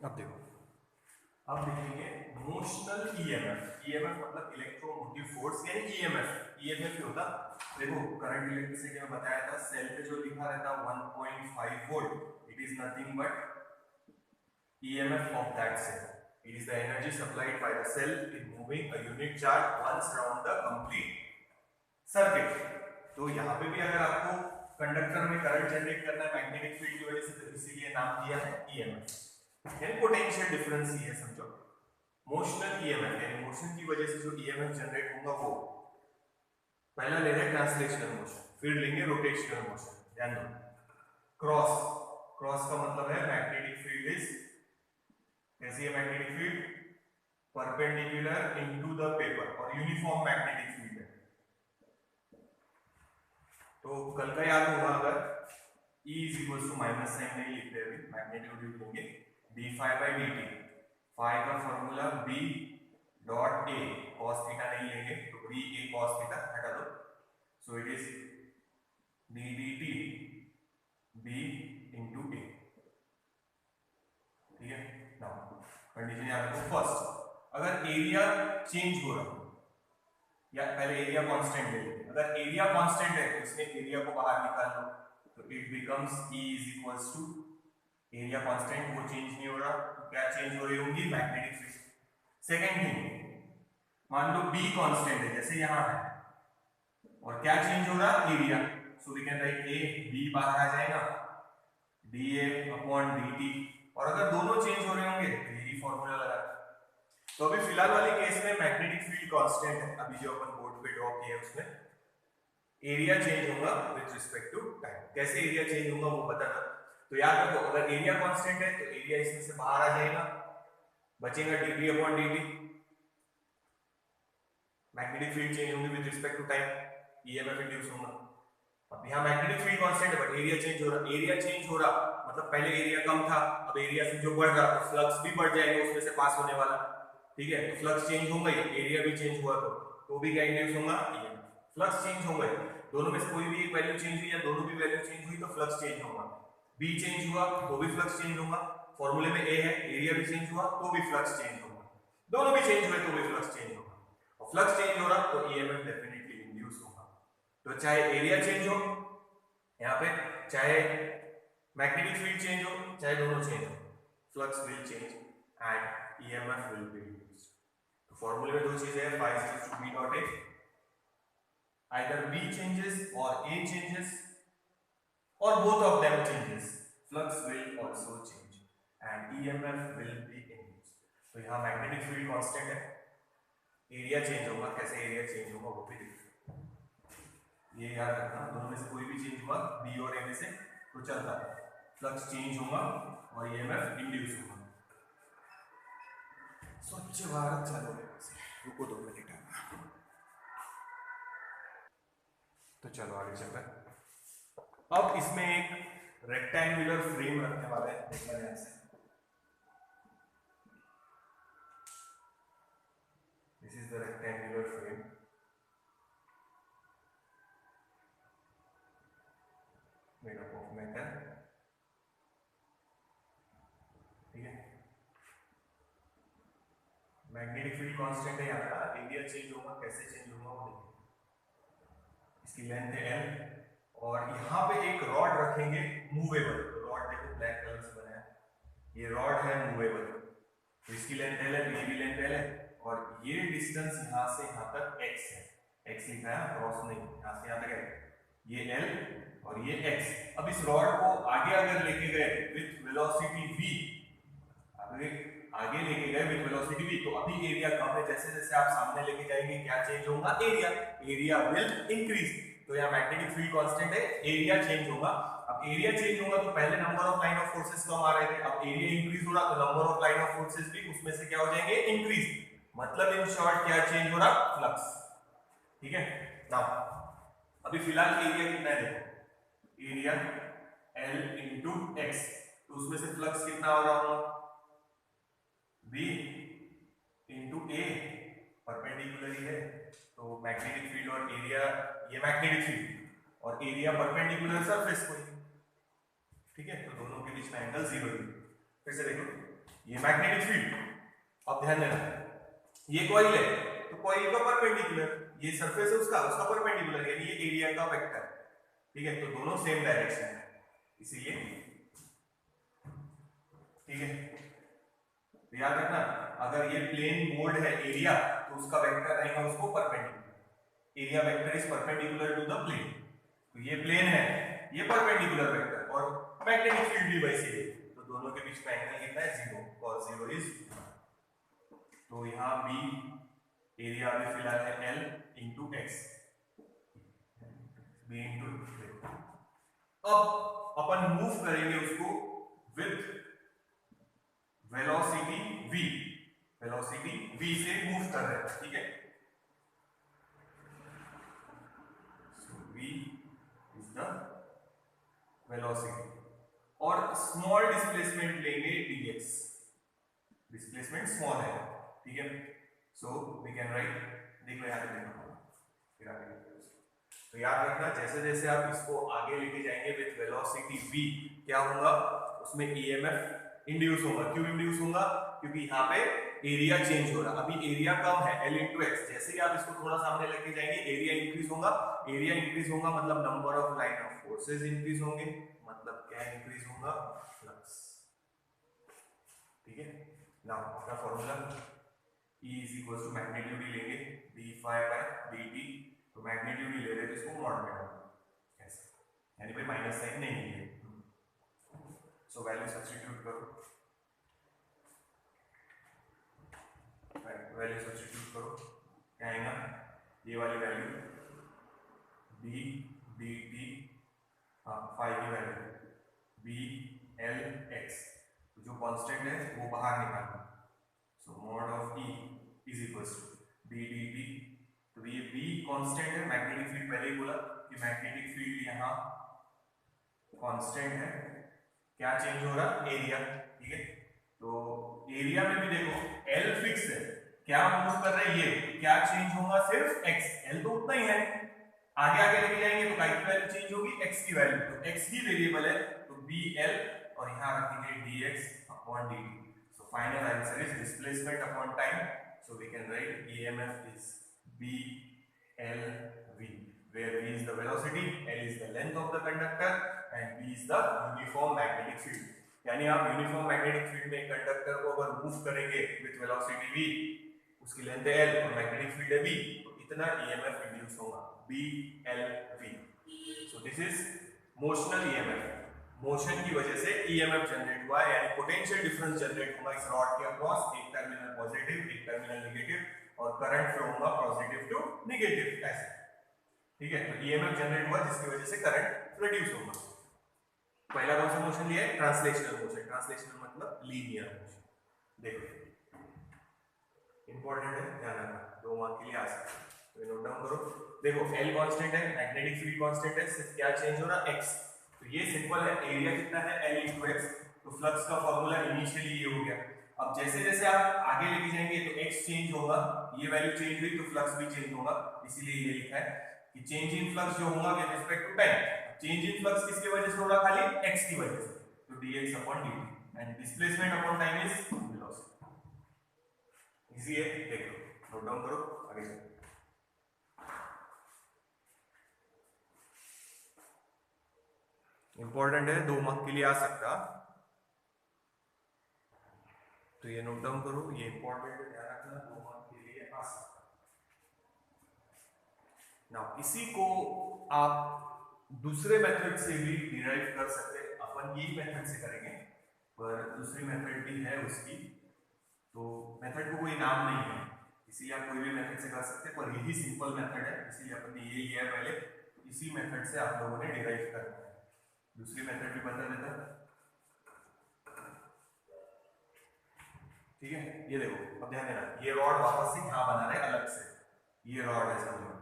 अब देखो, अब देखेंगे मोशनल ईएमएफ। ईएमएफ मतलब इलेक्ट्रोमोटिव फोर्स यानी ईएमएफ। ईएमएफ क्या होता, देखो करंट इलेक्ट्रिसिटी में बताया था, सेल पे जो लिखा रहता 1.5 volt, it is nothing but EMF of that cell. It is the energy supplied by the cell in moving a unit charge once around the complete circuit. तो यहाँ पे भी अगर आपको कंडक्टर में करंट जनरेट करना है मैग्नेटिक फील्ड की वजह से, तो इसीलिए नाम दिया है ईएमएफ, यानी पोटेंशियल डिफरेंस ही है समझो। मोशनल ईएमएफ यानी मोशन की वजह से जो ईएमएफ जनरेट होगा वो पहला ले रहे हैं ट्रांसलेशनल मोशन, फिर लेंगे रोटेशनल मोशन। ध्यान दो, क्रॉस, क्रॉस का मतलब है मैग्नेटिक फील्ड इज, कैसी है magnetic field, perpendicular into the paper, और यूनिफॉर्म मैग्नेटिक फील्ड है। तो कल का याद होगा, अगर E is equal to minus sign नहीं लिखते अभी, मैग्नीट्यूड लेंगे d phi by dt, phi का formula b dot a, cos theta नहीं लेंगे तो b a cos थीटा हटा दो, so it is d dt b into a। ठीक है, नाउ कंडीशन याद रखो, फर्स्ट अगर एरिया चेंज हो रहा, या पहले एरिया कांस्टेंट ले लेते हैं, अगर एरिया कांस्टेंट है तो इसमें एरिया को बाहर निकाल लो, तो it becomes E is equals to, area constant वो चेंज नहीं हो रहा, तो क्या चेंज हो रही होंगी, मैग्नेटिक फील्ड। सेकंड थिंग, मान लो B कांस्टेंट है जैसे यहां है, और क्या चेंज हो रहा, area, so we can write A, B बाहर आ जाएगा dA अपॉन dt, और अगर दोनों चेंज हो रहे होंगे तो यही फॉर्मूला लगा। तो अभी फिलहाल वाले केस में मैग्नेटिक फील्ड कांस्टेंट है, अभी जो अपन बोर्ड पे ड्रॉ किया है उसमें एरिया चेंज होगा विद रिस्पेक्ट टू टाइम। कैसे एरिया चेंज होगा वो पता था, तो याद रखो अगर एरिया कांस्टेंट है तो एरिया इसमें से बाहर आ जाएगा, बचेगा dB upon dt, magnetic field change होगी with respect to time, EMF induce होगा। अब यहाँ मैग्नेटिक फील्ड कांस्टेंट है बट एरिया चेंज हो रहा, एरिया चेंज हो रहा मतलब पहले एरिया कम था, अब एरिया से जो बढ़ रहा तो फ्लक्स भी बढ़ जाएगा उसमें से पास होने वाला। ठीक है, तो फ्लक्स चेंज हो गई, एरिया भी चेंज हुआ, तो भी क्या इंड्यूस होगा, फ्लक्स चेंज हो गए, दोनों में से कोई भी एक वैल्यू चेंज हुई या दोनों भी वैल्यू चेंज हुई तो फ्लक्स चेंज होगा। B चेंज हुआ तो भी फ्लक्स चेंज होगा, फॉर्मूले में A है, एरिया भी चेंज हुआ तो भी फ्लक्स चेंज होगा, दोनों भी चेंज हुए तो भी फ्लक्स चेंज होगा, और फ्लक्स चेंज हो रहा तो ईएमएफ डेफिनेटली इंड्यूस होगा। तो चाहे एरिया चेंज हो यहाँ पे, चाहे मैग्नेटिक फील्ड चेंज हो, चाहे दोनों चेंज हो, flux will change and EMF will be induced. तो फॉर्मूले में दो चीजें हैं, phi is to B dot A, either B changes or A changes or both of them changes, flux will also change and EMF will be induced। तो यहाँ magnetic field constant है, area change होगा, कैसे area change होगा वो भी देखो, ये याद रखना, दोनों में से कोई भी चेंज हुआ B और A में से तो चलता है, फ्लक्स चेंज होगा और EMF इंड्यूस होगा। स्वच्छ भारत चलो, रुको 2 मिनट, तो चलो आगे चलते हैं। अब इसमें एक रेक्टेंगुलर फ्रेम रखने वाले हैं, देखना ध्यान से, this is the rectangular frame, made up of metal. ठीक है, मैग्नेटिक फील्ड कांस्टेंट है यहाँ का, एरिया चेंज होगा, कैसे चेंज होगा वो देखिए, इसकी लेंथ है L, और यहाँ पे एक रॉड रखेंगे मूवेबल, रॉड देखो ब्लैक कलर से बनाया, ये रॉड है मूवेबल, तो इसकी लेंथ L है, ये भी लेंथ L है, और ये डिस्टेंस यहाँ से यहाँ तक x है, x लिखा है क्रॉस नहीं, यहाँ से यहाँ तक है, ये L और ये x। अब इस रॉड को आगे अगर लेके गए विथ वेलोसिटी v, आगे लेके गए विथ वेलोसिटी v, तो अभी एरिया कम है, जैसे जैसे आप सामने लेके जाएंगे क्या चेंज होगा, एरिया, एरिया विल इंक्रीज। तो यहाँ मैग्नेटिक फील्ड कांस्टेंट है, एरिया चेंज होगा। अब एरिया चेंज होगा तो पहले number of line of forces कम आ रहे थे, अब एरिया इंक्रीज हो रहा तो number of line of forces भी उसमें से क्या हो जाएंगे, इंक्रीज, मतलब इन शॉर्ट क्या चेंज हो रहा, फ्लक्स। ठीक है, नाउ अभी फिलहाल एरिया कितना है देखो, एरिया L इंटू एक्स, तो उसमें से फ्लक्स कितना हो रहा होगा, V इंटू A, परपेंडिकुलर ही है, तो मैग्नेटिक फील्ड और एरिया, ये मैग्नेटिक फील्ड और एरिया परपेंडिकुलर सरफेस को ही। ठीक है, तो दोनों के बीच में एंगल 0 है। फिर से देखो, ये मैग्नेटिक फील्ड। अब ध्यान देना, ये कॉइल है तो कॉइल का परपेंडिकुलर, ये सरफेस है उसका परपेंडिकुलर, यानी ये एरिया का वेक्टर। ठीक है, तो दोनों सेम डायरेक्शन है, इसीलिए ठीक है। तो याद रखना, अगर ये प्लेन बोर्ड है एरिया, तो उसका वेक्टर रहेगा उसको perpendicular. Area vector is perpendicular to the plane. तो ये प्लेन है, ये परपेंडिकुलर वेक्टर, और मैग्नेटिक फील्ड भी वैसे ही, तो दोनों के बीच का एंगल कितना है 0, cos 0 इज। तो यहाँ बी एरिया अभी फिलहाल है L into x, B into. अब अपन मूव करेंगे उसको with velocity v, velocity v से मूव कर रहे हैं, ठीक है। So v is the velocity, और स्मॉल डिस्प्लेसमेंट लेंगे dx, डिस्प्लेसमेंट स्मॉल है, ठीक है। सो वी कैन राइट, देख लो यहाँ पे देखो, तो याद रखना जैसे जैसे आप इसको आगे लेके जाएंगे विथ वेलोसिटी v, क्या होगा उसमें EMF इंड्यूस होगा। क्यों इंड्यूस होगा? क्योंकि यहाँ पे एरिया चेंज हो रहा, अभी एरिया कम है L इंटू एक्स, जैसे ही आप इसको थोड़ा सामने लेके जाएंगे एरिया इंक्रीज होगा। एरिया इंक्रीज होगा मतलब number of line of forces increase होंगे, मतलब क्या इंक्रीज होगा? फ्लक्स, ठीक है। नाउ अपना formula E is equal to magnitude ही लेंगे d phi बाय dt, तो मैग्नीट्यूड ही ले रहे हैं, तो इसको मॉड में डालो ऐसे, यानी भाई माइनस साइन नहीं है। सो वैल्यू सब्स्टिट्यूट करो, वैल्यू सब्स्टिट्यूट करो, क्या आएगा? ये वाली वैल्यू d dt, हाँ phi की वैल्यू b l x, तो जो कांस्टेंट है वो बाहर निकालना। So mod of E is equal to d dt, तो ये b कांस्टेंट है, मैग्नेटिक फील्ड पहले ही बोला कि मैग्नेटिक फील्ड यहाँ कांस्टेंट है, क्या चेंज हो रहा? एरिया, ठीक है। तो एरिया में भी देखो L फिक्स है, क्या मूव कर रहा है ये, क्या चेंज होगा? सिर्फ x, L तो उतना ही है, आगे आगे लेके जाएंगे तो y की वैल्यू चेंज होगी, x की वैल्यू, तो x ही वेरिएबल है, तो BL, और यहाँ रखेंगे dx upon dt। So final answer is displacement upon time, so we can write EMF is BLV, where V is the velocity, L is the length of the conductor and B is the uniform magnetic field। यानी आप uniform magnetic field में conductor को अगर move करेंगे with velocity v, उसकी length है L और magnetic field है V, तो इतना EMF इंड्यूस होगा BLV। So this is motional EMF, motion की वजह से EMF जनरेट हुआ है, यानी पोटेंशियल डिफरेंस जनरेट होगा इस रॉड के अक्रॉस, एक टर्मिनल पॉजिटिव एक टर्मिनल नेगेटिव, और करंट फ्लो होगा पॉजिटिव टू नेगेटिव, ऐसे, ठीक है। तो EMF जनरेट हुआ जिसकी वजह से करंट प्रोड्यूस होगा। पहला कौन सा मोशन लिया है? Translational motion. ट्रांसलेशनल मतलब लीनियर मोशन। देखो इंपॉर्टेंट है, ध्यान रखना, 2 मार्क के लिए आ सकता है, तो नोट डाउन करो। देखो L कांस्टेंट है, मैग्नेटिक फील्ड कांस्टेंट है, सिर्फ क्या चेंज हो रहा? x, तो ये सिंपल है, एरिया कितना है? L into x, तो फ्लक्स का फार्मूला इनिशियली ये हो गया। अब जैसे जैसे आप आगे लेके जाएंगे तो x चेंज होगा, ये वैल्यू चेंज हुई तो फ्लक्स भी चेंज होगा, इसीलिए ये लिखा है कि चेंज इन फ्लक्स जो होगा with respect to time. Change in flux किसकी वजह से हो रहा? खाली x की वजह से, तो dx upon dt, and displacement upon time is velocity. Easy है, देखो नोट डाउन करो, आगे चलो। इंपॉर्टेंट है, 2 मार्क के लिए आ सकता, तो ये नोट डाउन करो, ये इंपॉर्टेंट है, ध्यान रखना, 2 मार्क के लिए आ सकता। नाउ इसी को आप दूसरे मेथड से भी डिराइव कर सकते हैं, अपन यही मेथड से करेंगे, पर दूसरी मेथड भी है उसकी, तो मेथड को कोई नाम नहीं है, इसीलिए आप कोई भी मेथड से कर सकते हैं, पर यही सिंपल मेथड है, इसीलिए अपन ने ये लिया है पहले, इसी मेथड से आप लोगों ने डिराइव करना है। दूसरी मेथड भी बता देता, ठीक है। ये देखो, अब ध्यान देना, ये रॉड वापस से यहाँ बना रहे अलग से, ये रॉड है समझो,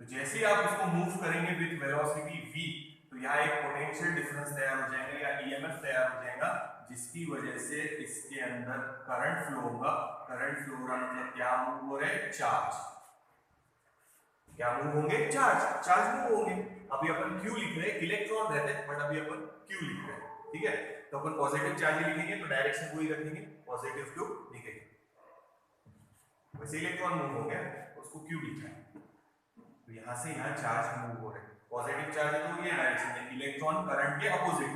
तो जैसे ही आप उसको मूव करेंगे विथ वेलोसिटी v, तो यहाँ एक पोटेंशियल डिफरेंस तैयार हो जाएगा या EMF तैयार हो जाएगा, जिसकी वजह से इसके अंदर करंट फ्लो होगा। करंट फ्लो हो रहा मतलब क्या मूव हो रहे? चार्ज। क्या मूव होंगे? चार्ज मूव होंगे। अभी अपन Q लिख रहे हैं, इलेक्ट्रॉन रहते हैं, बट अभी अपन Q लिख रहे हैं, ठीक है। तो अपन पॉजिटिव चार्ज ही लिखेंगे, तो डायरेक्शन वही रखेंगे, पॉजिटिव टू नेगेटिव। वैसे इलेक्ट्रॉन मूव हो गया, उसको क्यों लिखा है, तो यहाँ से यहाँ चार्ज मूव हो रहे हैं, पॉजिटिव चार्ज है तो ये डायरेक्शन है, इलेक्ट्रॉन करंट के अपोजिट,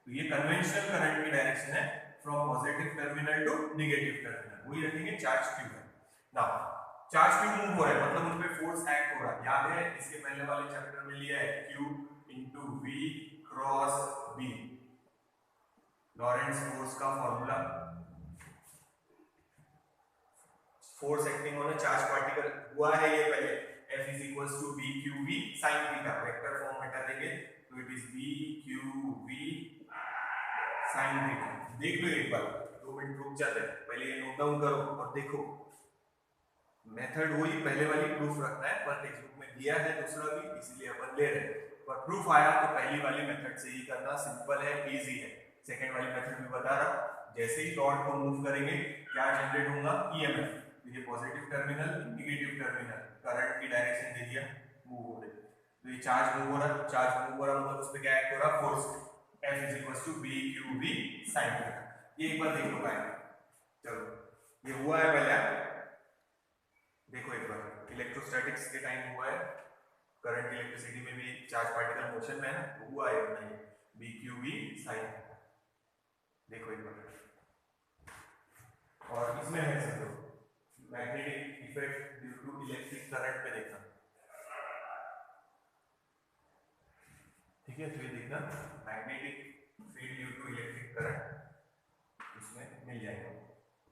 तो ये कन्वेंशनल करंट की डायरेक्शन है, from positive terminal to negative terminal, वही रखेंगे, चार्ज क्यू है। नाउ चार्ज क्यू मूव हो रहा है, मतलब उन पे फोर्स एक्ट हो रहा है, याद है इसके पहले वाले चैप्टर में लिया है, Q into V cross B, Lorentz force का formula, force acting on a charge particle हुआ है ये पहले, F is equals to BQV sin theta, vector form में कर देंगे, तो it is BQV sin theta. देख लो एक बार, 2 मिनट रुक जाते हैं, पहले ये नोट डाउन करो और देखो, मेथड वही पहले वाली, प्रूफ रखना है, पर टेक्स्ट बुक में दिया है दूसरा भी, इसलिए अपन ले रहे हैं, पर प्रूफ आया तो पहली वाली मेथड से ही करना, सिंपल है, इजी है। सेकंड वाली मेथड में बता रहा, जैसे ही रॉड को मूव करेंगे क्या जनरेट होगा, ईएमएफ, तो ये positive terminal negative terminal, current की डायरेक्शन दे दिया, मूव हो रही, तो ये चार्ज मूव हो रहा, चार्ज मूव हो रहा मतलब उस पे क्या एक्ट हो रहा, force, F is equals to BQV sin theta. ये एक बार देख लो पाएंगे, चलो ये हुआ है पहले, देखो एक बार, इलेक्ट्रोस्टैटिक्स के टाइम हुआ है, करंट इलेक्ट्रिसिटी में भी चार्ज पार्टिकल मोशन में है ना, तो हुआ है अपना ये BQV sin, देखो एक बार, और इसमें है समझो magnetic effect due to electric current पे देखना, ठीक है, तो ये देखना magnetic field due to electric current, इसमें मिल जाएगा,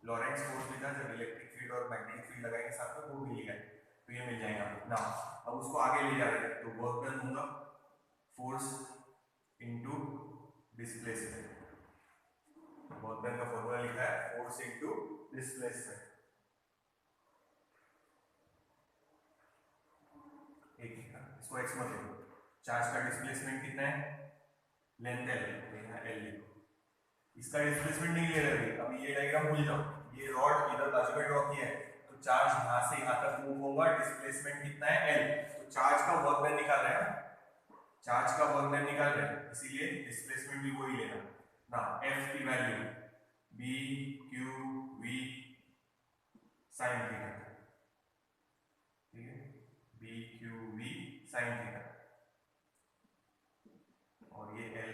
लॉरेंट्ज फोर्स भी था, जब इलेक्ट्रिक फील्ड और मैग्नेटिक फील्ड लगाएंगे साथ में, वो मिलेगा, तो ये मिल जाएगा ना। अब उसको आगे ले जा रहे हैं, तो वर्क डन होगा force into displacement, work done का फॉर्मूला लिखा है, फोर्स इनटू डिस्प्लेसमेंट, एक इसको एक्स मत लिखो, चार्ज का डिस्प्लेसमेंट कितना है, लेंथ L, यहाँ L लिखो, इसका डिस्प्लेसमेंट नहीं ले रहे, अभी ये डायग्राम भूल जाओ, ये रॉड इधर बाजू में ड्रॉ किया है, तो चार्ज यहाँ से यहाँ तक मूव होगा, डिस्प्लेसमेंट कितना है L, तो चार्ज का वर्क डन निकाल रहे हैं, चार्ज का वर्क डन निकाल रहे हैं, इसीलिए डिस्प्लेसमेंट भी वही लेना ना, F की वैल्यू BQV sin थीटा, ठीक है, BQV sin थीटा, और ये L,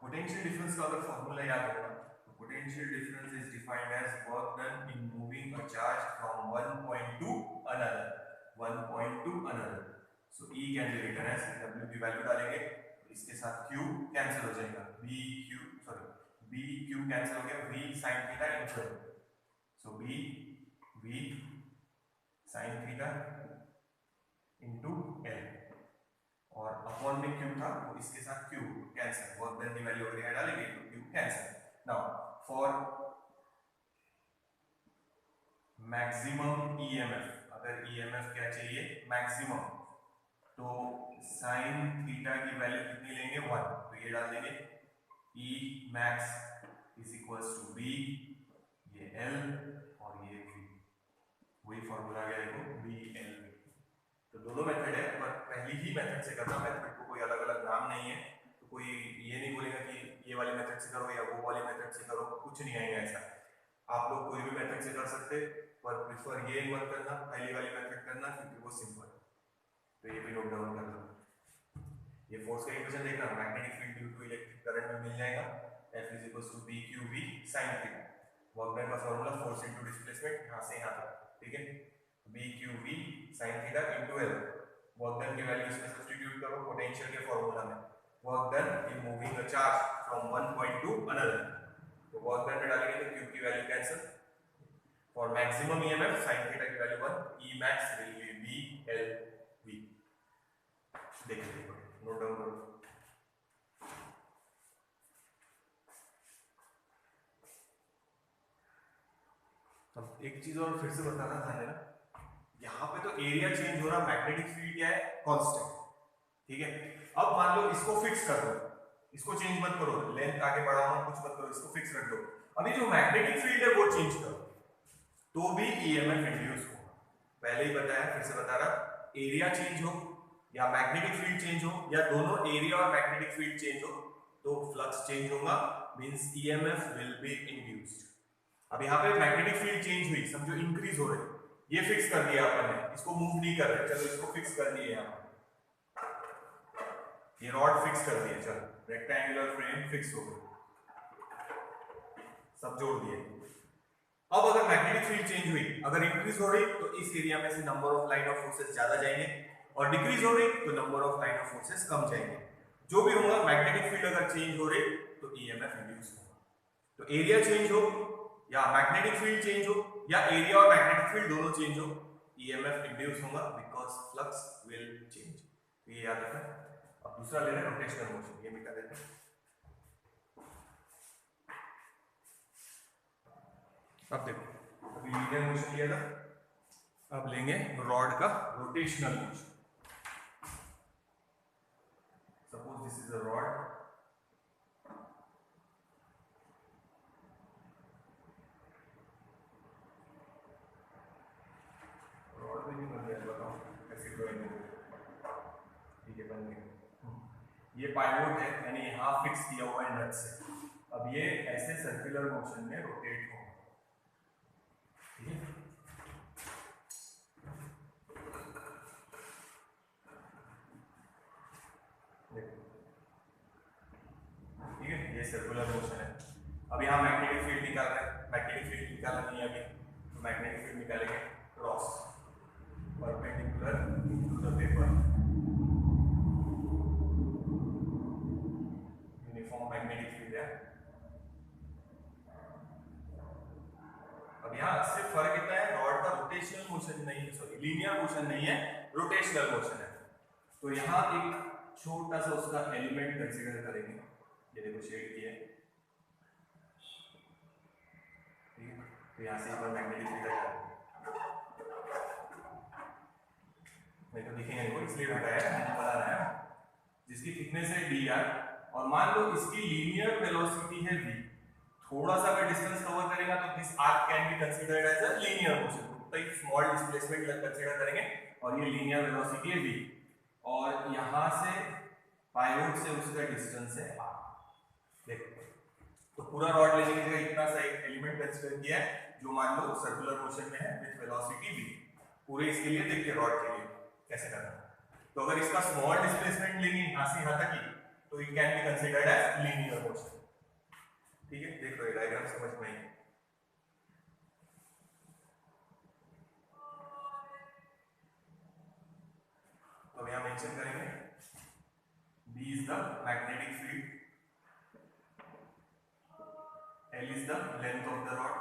पोटेंशियल डिफरेंस का अगर फॉर्मूला याद होगा, तो potential difference is defined as work done in moving a charge from one point to another, so E can be written as, W की वैल्यू डालेंगे तो इसके साथ Q कैंसिल हो जाएगा, BQ कैंसिल हो गया, V sin theta into L, सो V sin theta into L, और अपॉन में Q था, तो इसके साथ Q कैंसिल, वर्क डन की वैल्यू अगर यहाँ डालेंगे तो Q cancel. Now for maximum EMF, अगर EMF क्या चाहिए, मैक्सिमम, तो sin थीटा की वैल्यू कितनी लेंगे, 1, तो ये डाल देंगे E max is equals to B, ये L और ये V, वही फॉर्मूला आ गया देखो BL। तो दोनों मेथड है, पर पहली ही मेथड से करना, मेथड को कोई अलग अलग नाम नहीं है, तो कोई ये नहीं बोलेगा कि ये वाली मेथड से करो या वो वाली मेथड से करो, कुछ नहीं आएगा ऐसा, आप लोग कोई भी मेथड से कर सकते, पर प्रेफर ये मत करना, पहली वाली मेथड करना, क्योंकि वो सिंपल, तो ये भी नोट डाउन कर लो। ये फोर्स का इक्वेशन देखना, magnetic field due to electric current में मिल जाएगा, F is equals to BQV sin theta, work done का फॉर्मूला फोर्स इनटू डिस्प्लेसमेंट, यहाँ से यहाँ तक, ठीक है, BQV sin theta into L, work done की वैल्यू इसमें सब्स्टिट्यूट करो पोटेंशियल के फॉर्मूला में, work done in moving a charge from one point to another, तो वर्क डन में डालेंगे तो Q की value cancel, for maximum EMF sin theta की value 1, E max will be BLV, देखिए नोट डाउन करो। अब एक चीज और फिर से बताना था ना, यहाँ पे तो एरिया चेंज हो रहा, मैग्नेटिक फील्ड क्या है, कांस्टेंट, ठीक है, अब मान लो इसको फिक्स कर दो, इसको चेंज मत करो, लेंथ आगे बढ़ाओ कुछ मत करो, इसको फिक्स रख दो, अभी जो मैग्नेटिक फील्ड है वो चेंज करो, तो भी ईएमएफ इंड्यूस होगा। पहले ही बताया, फिर से बता रहा, एरिया चेंज हो या मैग्नेटिक फील्ड चेंज हो या दोनों एरिया और मैग्नेटिक फील्ड चेंज हो तो फ्लक्स चेंज होगा, means EMF will be induced. अब यहाँ पे मैग्नेटिक फील्ड चेंज हुई, समझो इंक्रीज हो रही, ये फिक्स कर दिया अपन ने, इसको मूव नहीं कर रहे, चलो इसको फिक्स कर दिए, यहाँ ये रॉड फिक्स कर दिए, चलो रेक्टेंगुलर फ्रेम फिक्स हो गई, सब जोड़ दिए। अब अगर मैग्नेटिक फील्ड चेंज हुई, अगर इंक्रीज हो रही तो इस एरिया में से number of line of forces ज्यादा जाएंगे और डिक्रीज हो रही तो number of line of forces कम जाएंगे। जो भी होगा, मैग्नेटिक फील्ड अगर चेंज हो रही तो ईएमएफ इंड्यूस होगा। तो एरिया चेंज हो या मैग्नेटिक फील्ड चेंज हो या एरिया और मैग्नेटिक फील्ड दोनों चेंज हो, ईएमएफ इंड्यूस होगा बिकॉज फ्लक्स विल चेंज। तो ये याद रखना। अब दूसरा ले रहे हैं रोटेशनल मोशन, ये मिटा देते हैं। अब देखो, अभी लीनियर मोशन लिया था, अब लेंगे रॉड का rotational motion. Suppose this is a rod, rod भी नहीं बन गया, बताओ कैसे ड्राइंग हो, ठीक है बन गया। ये पाइवोट है, यानी यहाँ फिक्स किया हुआ है नट से। अब ये ऐसे सर्कुलर मोशन में रोटेट होगा, ठीक है। ठीक है, ये सर्कुलर मोशन है। अब यहाँ मैग्नेटिक फील्ड निकाल रहे हैं, मैग्नेटिक फील्ड निकालना नहीं है अभी, तो मैग्नेटिक फील्ड निकालेंगे cross perpendicular to the paper, uniform magnetic field है। अब यहाँ सिर्फ फर्क इतना है, रॉड का रोटेशनल मोशन नहीं है, सॉरी लीनियर मोशन नहीं है, रोटेशनल मोशन है। तो यहाँ एक छोटा सा उसका एलिमेंट कंसीडर करेंगे, ये देखो शेड किया है, ठीक है। तो यहाँ से एक बार मैग्नेटिक फील्ड हटा देंगे, नहीं तो दिखेंगे नहीं, इसलिए हटाया है, मैंने बता रहा है, जिसकी थिकनेस है dr और मान लो इसकी लीनियर वेलोसिटी है v, थोड़ा सा अगर डिस्टेंस कवर करेगा तो this arc can be considered as a linear motion, तो एक स्मॉल डिस्प्लेसमेंट कंसीडर करेंगे और ये लीनियर वेलोसिटी है v और यहाँ से पाइवोट से उसका डिस्टेंस है r। देखो, तो पूरा रॉड लेने की जगह इतना सा एक एलिमेंट कंसीडर किया है जो मान लो सर्कुलर मोशन में है विद वेलोसिटी v। पूरे इसके लिए देखिए रॉड के लिए कैसे करना है। तो अगर इसका स्मॉल डिस्प्लेसमेंट लेंगे यहाँ से यहाँ तक ही, तो it can be considered as linear motion, ठीक है। देख लो ये डायग्राम समझ में आई। तो यहाँ मेंशन करेंगे B is the magnetic field, L is the length of the rod,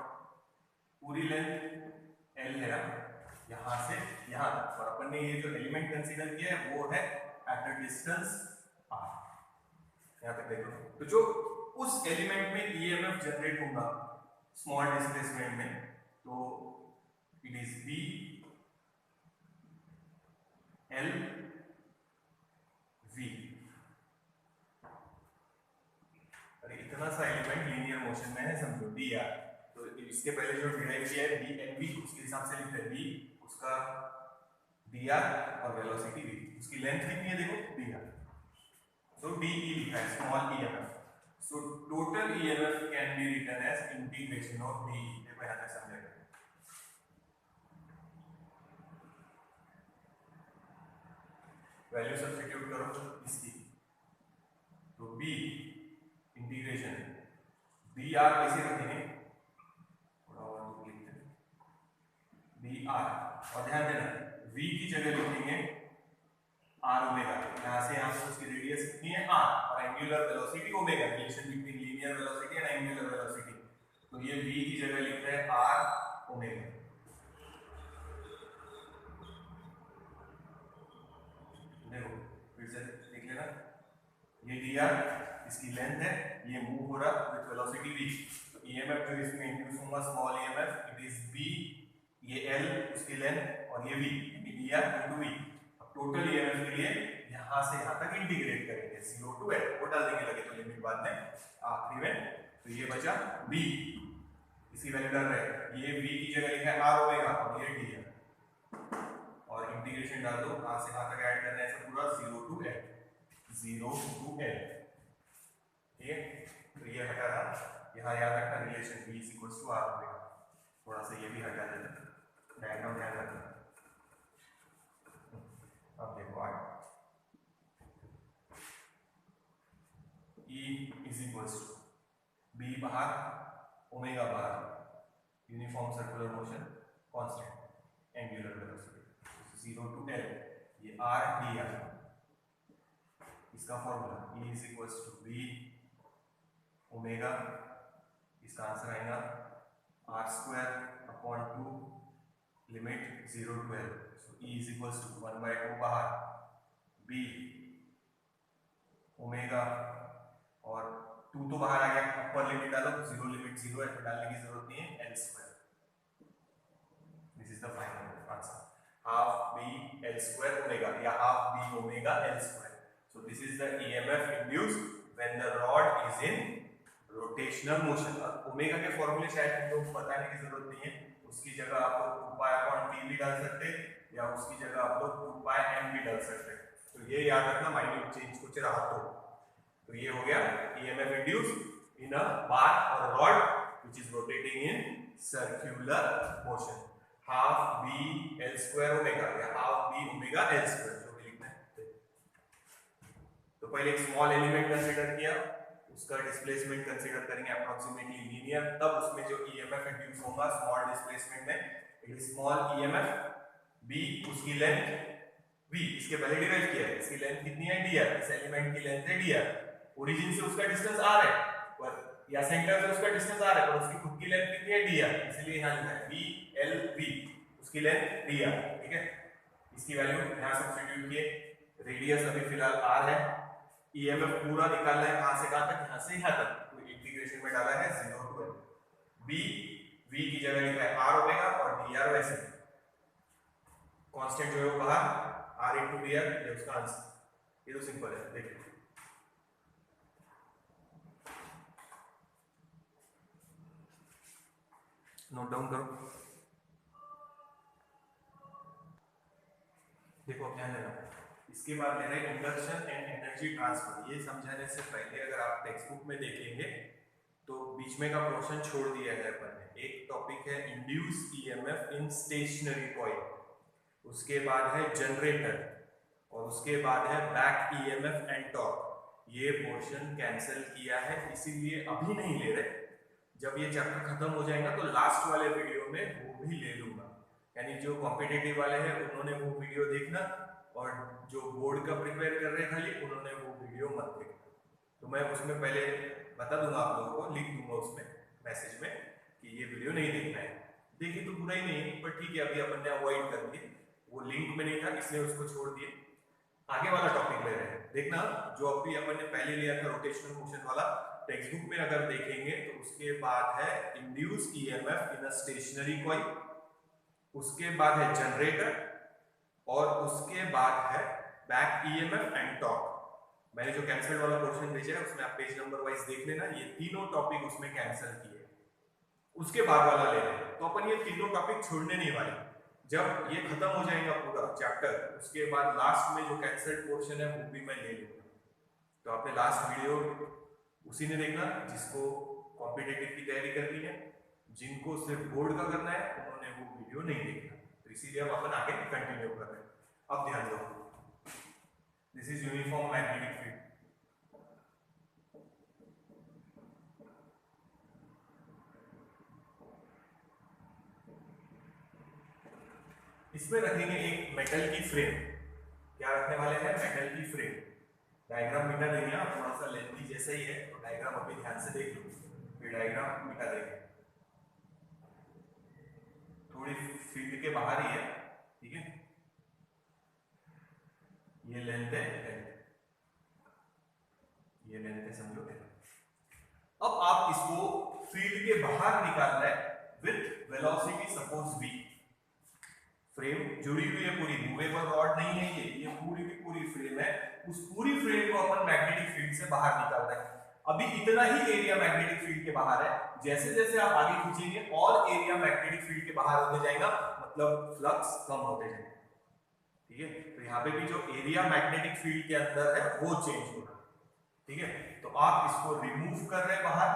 पूरी लेंथ L है यहाँ से यहाँ तक, और अपन ने ये जो एलिमेंट कंसीडर किया है वो है एट अ डिस्टेंस r, यहाँ तक देखो। तो जो उस एलिमेंट में ईएमएफ जनरेट होगा स्मॉल डिस्प्लेसमेंट में, तो it is B L V। अरे इतना सा एलिमेंट लीनियर मोशन में है, समझो dr, तो इसके पहले जो डिराइव किया है dnv, उसके हिसाब से लिखते हैं v, उसका dr और वेलोसिटी v, उसकी लेंथ कितनी है देखो dr, so de लिखा है small emf, so total emf can be written as integration of de। देखो यहाँ तक समझेगा, वैल्यू सब्स्टिट्यूट करो इसकी, तो b इंटीग्रेशन dr कैसे रखेंगे, dr, और ध्यान देना v की जगह लिखेंगे r ओमेगा, यहाँ से यहाँ से उसकी रेडियस कितनी है r और angular velocity omega, relation between linear velocity and angular velocity, तो ये v की जगह लिखते हैं r ओमेगा। देखो फिर से देख लेना, ये dr इसकी लेंथ है, ये मूव हो रहा विद वेलोसिटी v, तो ईएमएफ जो इसमें इंड्यूस होगा small EMF it is b, ये l उसकी लेंथ और ये v dr इनटू v। अब टोटल ईएमएफ के लिए यहाँ से यहाँ तक इंटीग्रेट करेंगे 0 टू l, वो डाल देंगे लगे तो लिमिट बाद में आखिरी में, तो ये बचा b, इसकी वैल्यू डाल रहे हैं, ये v की जगह लिखा है r ओमेगा और ये d है, और इंटीग्रेशन डाल दो, कहां से कहां तक ऐड करना है सब पूरा 0 to l, 0 to l, ठीक है। तो ये हटा रहा, यहाँ याद रखना relation v is equal to r omega, थोड़ा सा ये भी हटा देना, डायग्राम ध्यान रखना। अब देखो आगे, E is equal to b बाहर ओमेगा बाहर, uniform circular motion constant angular velocity 0 to l, ये r dr, इसका formula E is equal to b omega, इसका आंसर आएगा r square upon 2 limit 0 to l, so E is equal to 1/2 बाहर b omega, और 2 तो बाहर आ गया, upper limit डालो, 0 लिमिट 0 है तो डालने की जरूरत नहीं है, l square, this is the final answer, half b l square omega या half b omega l square. So this is the EMF induced when the rod is in rotational motion. और omega के फॉर्मूले शायद तुमको बताने की जरूरत नहीं है, उसकी जगह आप लोग 2 पाई अपॉन t भी डाल सकते हैं, या उसकी जगह आप लोग 2 पाई m भी डाल सकते हैं, तो ये याद रखना माइन्यूट चेंज कुछ रहा तो ये हो गया EMF induced in a bar और rod which is rotating in circular motion, half b l square omega या half b omega l square, जो भी लिखना है। तो पहले एक स्मॉल एलिमेंट कंसीडर किया, उसका डिस्प्लेसमेंट कंसीडर करेंगे अप्रोक्सीमेटली लीनियर, तब उसमें जो EMF इंड्यूस होगा स्मॉल डिस्प्लेसमेंट में, it is small EMF b, उसकी लेंथ v, इसके पहले डिराइव किया है, इसकी लेंथ कितनी है dr, इस एलिमेंट की लेंथ है dr, ओरिजिन से उसका डिस्टेंस r है पर, या सेंटर से उसका डिस्टेंस r है पर उसकी खुद की लेंथ कितनी है dr, इसलिए यहां लिखा है b l v, उसकी लेंथ dr, ठीक है। इसकी वैल्यू यहां सब्स्टिट्यूट किए, रेडियस अभी फिलहाल r है, EMF पूरा निकालना है कहां से कहां तक, यहां से यहां तक, तो इंटीग्रेशन में डाला है 0 टू l, b v की जगह लिखा है r ओमेगा और dr वैसे कांस्टेंट जो है वो बाहर r into dr, ये उसका आंसर, ये तो सिंपल है, देखिए नोट डाउन करो, देखो ध्यान देना। इसके बाद ले रहे हैं इंडक्शन एंड एनर्जी ट्रांसफर। ये समझाने से पहले अगर आप टेक्स्ट बुक में देखेंगे तो बीच में का पोर्शन छोड़ दिया है अपन ने, एक टॉपिक है इंड्यूस EMF इन स्टेशनरी कॉइल, उसके बाद है जनरेटर, और उसके बाद है बैक EMF एंड टॉर्क। ये पोर्शन कैंसिल किया है, इसीलिए अभी नहीं ले रहे, जब ये चैप्टर खत्म हो जाएगा तो लास्ट वाले वीडियो में वो भी ले लूंगा, यानी जो कॉम्पिटिटिव वाले हैं उन्होंने वो वीडियो देखना, और जो बोर्ड का प्रिपेयर कर रहे हैं खाली उन्होंने वो वीडियो मत देखना। तो मैं उसमें पहले बता दूंगा आप लोगों को, लिख दूंगा उसमें मैसेज में कि ये वीडियो नहीं देखना है, देखिए तो बुरा ही नहीं है, पर ठीक है अभी अपन ने अवॉइड कर दिए, वो लिंक में नहीं था इसलिए उसको छोड़ दिए। आगे वाला टॉपिक ले रहे हैं, देखना जो अभी अपन ने पहले लिया था रोटेशनल मोशन वाला, टेक्स्ट बुक में अगर देखेंगे तो उसके बाद है इंड्यूस EMF इन अ स्टेशनरी कॉइल, उसके बाद है जनरेटर, और उसके बाद है बैक EMF एंड टॉर्क। मैंने जो कैंसिल वाला पोर्शन भेजा है उसमें आप पेज नंबर वाइज देख लेना, ये तीनों टॉपिक उसमें कैंसिल किए, उसके बाद वाला ले रहे हैं। तो अपन ये तीनों टॉपिक छोड़ने नहीं वाले, जब ये खत्म हो जाएगा पूरा चैप्टर उसके बाद लास्ट में जो कैंसिल्ड पोर्शन है वो भी मैं ले लूंगा। तो आपने लास्ट वीडियो उसी ने देखना जिसको कॉम्पिटिटिव की तैयारी करनी है, जिनको सिर्फ बोर्ड का करना है उन्होंने वो वीडियो नहीं देखना, तो इसीलिए अब अपन आगे कंटिन्यू कर रहे हैं। अब ध्यान दो, this is uniform magnetic field, इसमें रखेंगे एक मेटल की फ्रेम। क्या रखने वाले हैं? मेटल की फ्रेम। डायग्राम मिटा देंगे, थोड़ा सा लेंथी जैसा ही है तो डायग्राम अभी ध्यान से देख लो, फिर डायग्राम मिटा देंगे। थोड़ी फील्ड के बाहर ही है, ठीक है, ये लेंथ है, ये लेंथ है समझो। अब आप इसको फील्ड के बाहर निकालना है with velocity suppose v। Frame जुड़ी हुई है पूरी, मूवेबल रॉड नहीं है ये पूरी की पूरी फ्रेम है, उस पूरी फ्रेम को अपन मैग्नेटिक फील्ड से बाहर निकालना है। अभी इतना ही एरिया मैग्नेटिक फील्ड के बाहर है, जैसे जैसे आप आगे खींचेंगे और एरिया मैग्नेटिक फील्ड के बाहर होते जाएगा, मतलब फ्लक्स कम होते जाएगा। ठीक है, तो यहाँ पे भी जो एरिया मैग्नेटिक फील्ड के अंदर है वो चेंज हो रहा है। ठीक है, तो आप इसको रिमूव कर रहे हैं बाहर,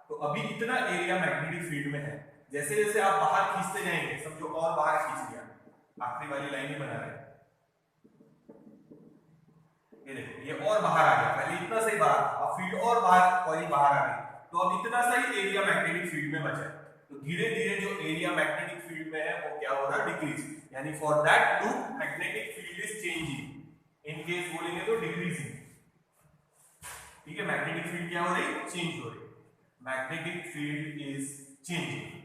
तो अभी इतना एरिया मैग्नेटिक फील्ड में है, जैसे जैसे आप बाहर खींचते जाएंगे, समझो और बाहर खींच लिया, आखिरी वाली लाइन ही बना रहे हैं, ये देखो ये और बाहर आ गया, पहले इतना सही बाहर, अब फील्ड और बाहर कॉइल बाहर आ गई, तो अब इतना सही एरिया मैग्नेटिक फील्ड में बचा है। तो धीरे धीरे जो एरिया मैग्नेटिक फील्ड में है वो क्या हो रहा है, डिक्रीज, यानी for that loop magnetic field is changing, in case बोलेंगे तो डिक्रीजिंग। ठीक है, मैग्नेटिक फील्ड क्या हो रही, चेंज हो रही, मैग्नेटिक फील्ड इज चेंजिंग।